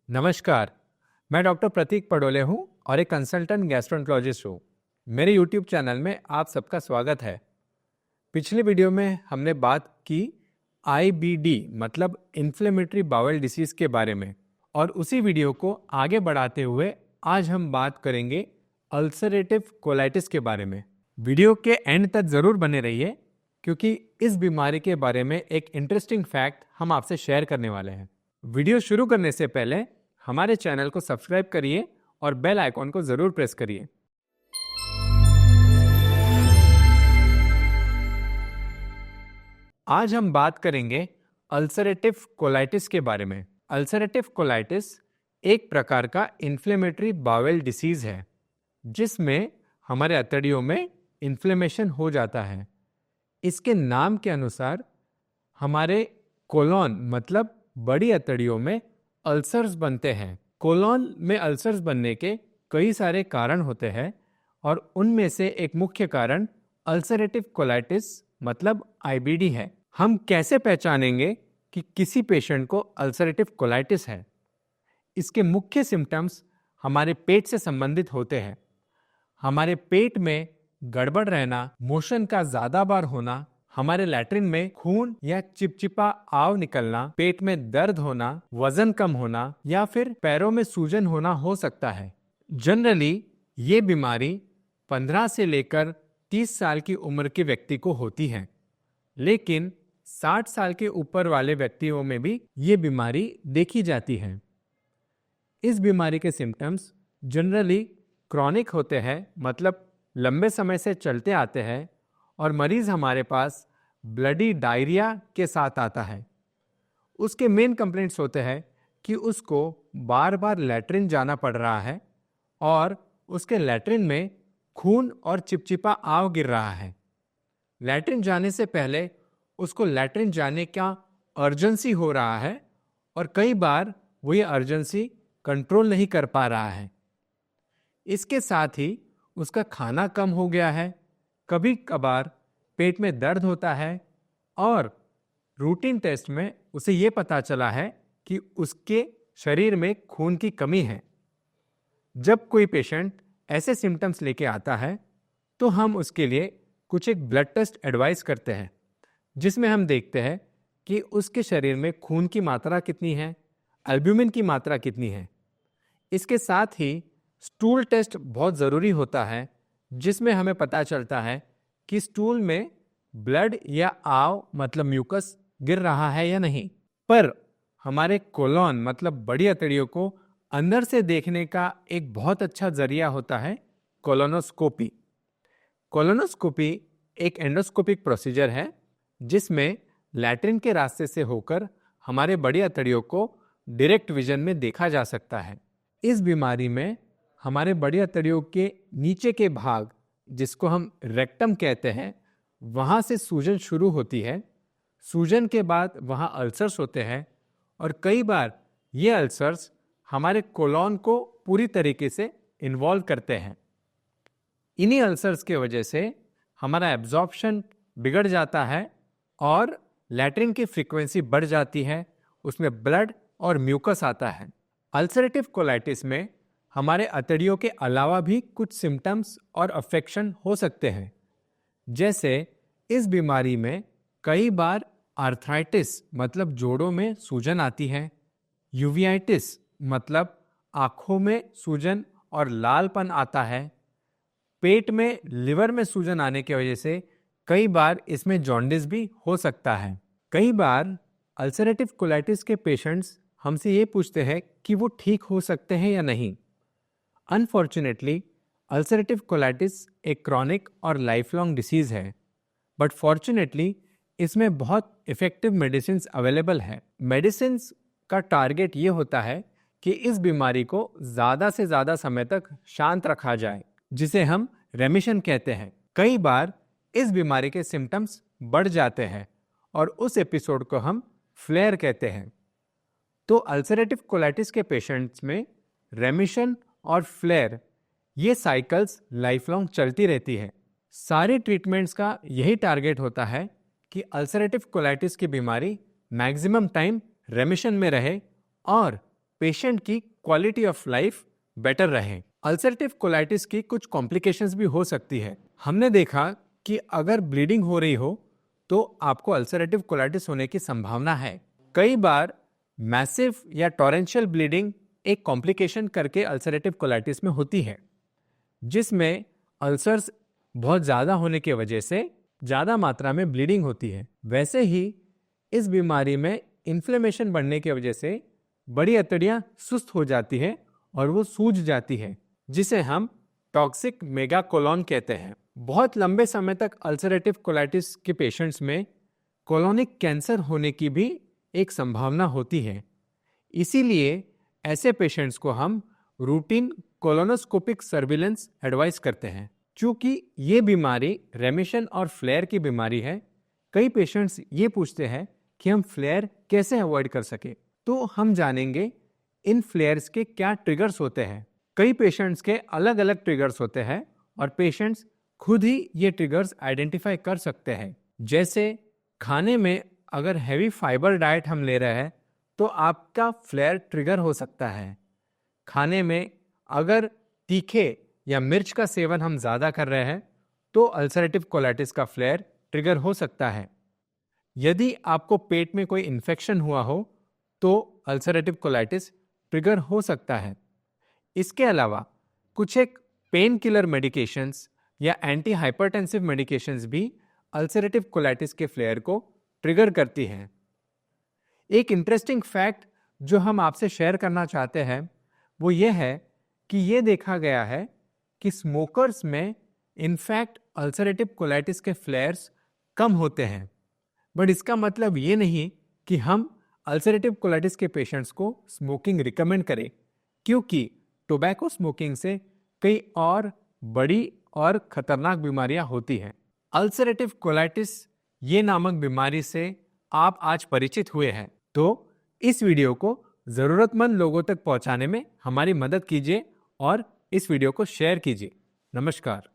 नमस्कार। मैं डॉक्टर प्रतीक पडोले हूँ और एक कंसल्टेंट गैस्ट्रोएंटरोलॉजिस्ट हूँ। मेरे यूट्यूब चैनल में आप सबका स्वागत है। पिछले वीडियो में हमने बात की IBD मतलब इन्फ्लेमेटरी बाउल डिसीज के बारे में, और उसी वीडियो को आगे बढ़ाते हुए आज हम बात करेंगे अल्सरेटिव कोलाइटिस के बारे में। वीडियो के एंड तक जरूर बने रहिए, क्योंकि इस बीमारी के बारे में एक इंटरेस्टिंग फैक्ट हम आपसे शेयर करने वाले हैं। वीडियो शुरू करने से पहले हमारे चैनल को सब्सक्राइब करिए और बेल आइकॉन को जरूर प्रेस करिए। आज हम बात करेंगे अल्सरेटिव कोलाइटिस के बारे में। अल्सरेटिव कोलाइटिस एक प्रकार का इन्फ्लेमेटरी बाउल डिसीज है, जिसमें हमारे अतड़ियों में इन्फ्लेमेशन हो जाता है। इसके नाम के अनुसार हमारे कोलोन मतलब बड़ी अतड़ियों में अल्सर्स बनते हैं। कोलोन में अल्सर्स बनने के कई सारे कारण होते हैं, और उनमें से एक मुख्य कारण अल्सरेटिव कोलाइटिस मतलब IBD है। हम कैसे पहचानेंगे कि किसी पेशेंट को अल्सरेटिव कोलाइटिस है? इसके मुख्य सिम्टम्स हमारे पेट से संबंधित होते हैं। हमारे पेट में गड़बड़ रहना, मोशन का ज्यादा बार होना, हमारे लैट्रिन में खून या चिपचिपा आव निकलना, पेट में दर्द होना, वजन कम होना या फिर पैरों में सूजन होना हो सकता है। जनरली ये बीमारी 15 से लेकर 30 साल की उम्र के व्यक्ति को होती है, लेकिन 60 साल के ऊपर वाले व्यक्तियों में भी ये बीमारी देखी जाती है। इस बीमारी के सिम्टम्स जनरली क्रॉनिक होते हैं, मतलब लंबे समय से चलते आते हैं, और मरीज हमारे पास ब्लडी डायरिया के साथ आता है। उसके मेन कंप्लेंट्स होते हैं कि उसको बार बार लैट्रिन जाना पड़ रहा है, और उसके लैट्रिन में खून और चिपचिपा आव गिर रहा है। लैट्रिन जाने से पहले उसको लैट्रिन जाने का अर्जेंसी हो रहा है, और कई बार वो ये अर्जेंसी कंट्रोल नहीं कर पा रहा है। इसके साथ ही उसका खाना कम हो गया है, कभी कभार पेट में दर्द होता है, और रूटीन टेस्ट में उसे ये पता चला है कि उसके शरीर में खून की कमी है। जब कोई पेशेंट ऐसे सिम्टम्स लेके आता है, तो हम उसके लिए कुछ एक ब्लड टेस्ट एडवाइस करते हैं, जिसमें हम देखते हैं कि उसके शरीर में खून की मात्रा कितनी है, एल्ब्यूमिन की मात्रा कितनी है। इसके साथ ही स्टूल टेस्ट बहुत ज़रूरी होता है, जिसमें हमें पता चलता है कि स्टूल में ब्लड या आव मतलब म्यूकस गिर रहा है या नहीं। पर हमारे कोलोन मतलब बड़ी अतड़ियों को अंदर से देखने का एक बहुत अच्छा जरिया होता है कोलोनोस्कोपी। कोलोनोस्कोपी एक एंडोस्कोपिक प्रोसीजर है, जिसमें लैट्रिन के रास्ते से होकर हमारे बड़ी अतड़ियों को डायरेक्ट विजन में देखा जा सकता है। इस बीमारी में हमारे बड़ी अतड़ियों के नीचे के भाग, जिसको हम रेक्टम कहते हैं, वहाँ से सूजन शुरू होती है। सूजन के बाद वहाँ अल्सर्स होते हैं, और कई बार ये अल्सर्स हमारे कोलोन को पूरी तरीके से इन्वॉल्व करते हैं। इन्हीं अल्सर्स के वजह से हमारा एब्जॉर्प्शन बिगड़ जाता है, और लैट्रिन की फ्रीक्वेंसी बढ़ जाती है, उसमें ब्लड और म्यूकस आता है। अल्सरेटिव कोलाइटिस में हमारे अतड़ियों के अलावा भी कुछ सिम्टम्स और अफेक्शन हो सकते हैं। जैसे इस बीमारी में कई बार आर्थराइटिस मतलब जोड़ों में सूजन आती है, यूवियाइटिस मतलब आँखों में सूजन और लालपन आता है, पेट में लिवर में सूजन आने की वजह से कई बार इसमें जॉन्डिस भी हो सकता है। कई बार अल्सरेटिव कोलाइटिस के पेशेंट्स हमसे ये पूछते हैं कि वो ठीक हो सकते हैं या नहीं। अनफॉर्चुनेटली अल्सरेटिव कोलाइटिस एक क्रॉनिक और लाइफ लॉन्ग डिसीज है, बट फॉर्चुनेटली इसमें बहुत इफेक्टिव मेडिसिन अवेलेबल है। मेडिसिन का टारगेट ये होता है कि इस बीमारी को ज़्यादा से ज़्यादा समय तक शांत रखा जाए, जिसे हम रेमिशन कहते हैं। कई बार इस बीमारी के सिम्टम्स बढ़ जाते हैं, और उस एपिसोड को हम फ्लेयर कहते हैं। तो अल्सरेटिव कोलाइटिस के पेशेंट्स में रेमिशन और फ्लेयर ये साइकिल्स लाइफ लॉन्ग चलती रहती है। सारे ट्रीटमेंट्स का यही टारगेट होता है कि अल्सरेटिव कोलाइटिस की बीमारी मैक्सिमम टाइम रेमिशन में रहे और पेशेंट की क्वालिटी ऑफ लाइफ बेटर रहे। अल्सरेटिव कोलाइटिस की कुछ कॉम्प्लिकेशंस भी हो सकती है। हमने देखा कि अगर ब्लीडिंग हो रही हो तो आपको अल्सरेटिव कोलाइटिस होने की संभावना है। कई बार मैसिव या टॉरेंशियल ब्लीडिंग एक कॉम्प्लिकेशन करके अल्सरेटिव कोलाइटिस में होती है, जिसमें अल्सर्स बहुत ज़्यादा होने की वजह से ज़्यादा मात्रा में ब्लीडिंग होती है। वैसे ही इस बीमारी में इन्फ्लेमेशन बढ़ने की वजह से बड़ी अतड़ियाँ सुस्त हो जाती है और वो सूज जाती है, जिसे हम टॉक्सिक मेगाकोलोन कहते हैं। बहुत लंबे समय तक अल्सरेटिव कोलाइटिस के पेशेंट्स में कोलोनिक कैंसर होने की भी एक संभावना होती है। इसीलिए ऐसे पेशेंट्स को हम रूटीन कोलोनोस्कोपिक सर्विलेंस एडवाइस करते हैं। चूंकि ये बीमारी रेमिशन और फ्लेयर की बीमारी है, कई पेशेंट्स ये पूछते हैं कि हम फ्लेयर कैसे अवॉइड कर सके। तो हम जानेंगे इन फ्लेयर्स के क्या ट्रिगर्स होते हैं। कई पेशेंट्स के अलग अलग ट्रिगर्स होते हैं और पेशेंट्स खुद ही ये ट्रिगर्स आइडेंटिफाई कर सकते हैं। जैसे खाने में अगर हैवी फाइबर डाइट हम ले रहे हैं तो आपका फ्लेयर ट्रिगर हो सकता है। खाने में अगर तीखे या मिर्च का सेवन हम ज़्यादा कर रहे हैं तो अल्सरेटिव कोलाइटिस का फ्लेयर ट्रिगर हो सकता है। यदि आपको पेट में कोई इन्फेक्शन हुआ हो तो अल्सरेटिव कोलाइटिस ट्रिगर हो सकता है। इसके अलावा कुछ एक पेन किलर मेडिकेशंस या एंटी हाइपरटेंसिव मेडिकेशंस भी अल्सरेटिव कोलाइटिस के फ्लेयर को ट्रिगर करती हैं। एक इंटरेस्टिंग फैक्ट जो हम आपसे शेयर करना चाहते हैं वो ये है कि ये देखा गया है कि स्मोकर्स में इनफैक्ट अल्सरेटिव कोलाइटिस के फ्लेयर्स कम होते हैं। बट इसका मतलब ये नहीं कि हम अल्सरेटिव कोलाइटिस के पेशेंट्स को स्मोकिंग रिकमेंड करें, क्योंकि टोबैको स्मोकिंग से कई और बड़ी और खतरनाक बीमारियां होती हैं। अल्सरेटिव कोलाइटिस ये नामक बीमारी से आप आज परिचित हुए हैं, तो इस वीडियो को ज़रूरतमंद लोगों तक पहुंचाने में हमारी मदद कीजिए और इस वीडियो को शेयर कीजिए। नमस्कार।